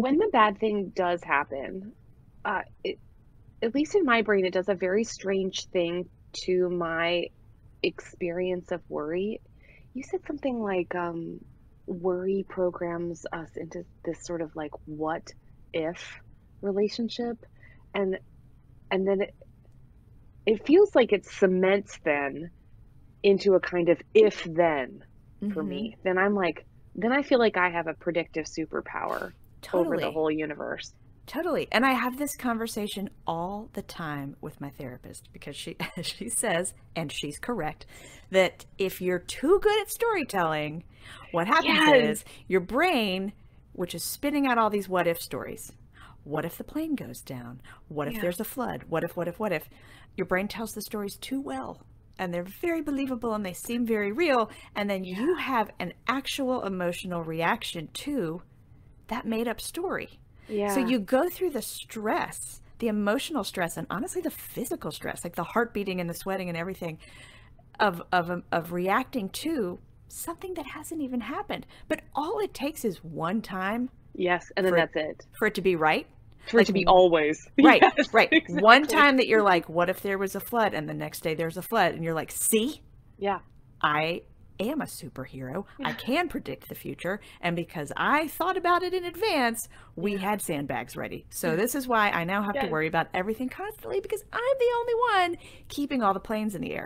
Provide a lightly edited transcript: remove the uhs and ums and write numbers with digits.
when the bad thing does happen, it, at least in my brain, it does a very strange thing to my experience of worry. You said something like worry programs us into this sort of like what if relationship, and then it feels like it cements then into a kind of if then for Mm-hmm. me. Then I'm like, then I feel like I have a predictive superpower over the Totally. whole universe. Totally. And I have this conversation all the time with my therapist because she she says, and she's correct, that if you're too good at storytelling, what happens Yes. is your brain, which is spinning out all these what if stories. What if the plane goes down? What if Yeah. there's a flood? What if? Your brain tells the stories too well. And they're very believable and they seem very real. And then Yeah. you have an actual emotional reaction to that made up story. So Yeah. you go through the stress, the emotional stress, and honestly, the physical stress, like the heart beating and the sweating and everything of reacting to something that hasn't even happened. But all it takes is one time Yes. And then for it that's it. for it to be right. For it Like to be always. right, Yes, right. One exactly. time that you're like, what if there was a flood? And the next day there's a flood, and you're like, see, Yeah. I am a superhero. I can predict the future. And because I thought about it in advance, we Yeah. had sandbags ready. So this is why I now have to Yes. worry about everything constantly because I'm the only one keeping all the planes in the air.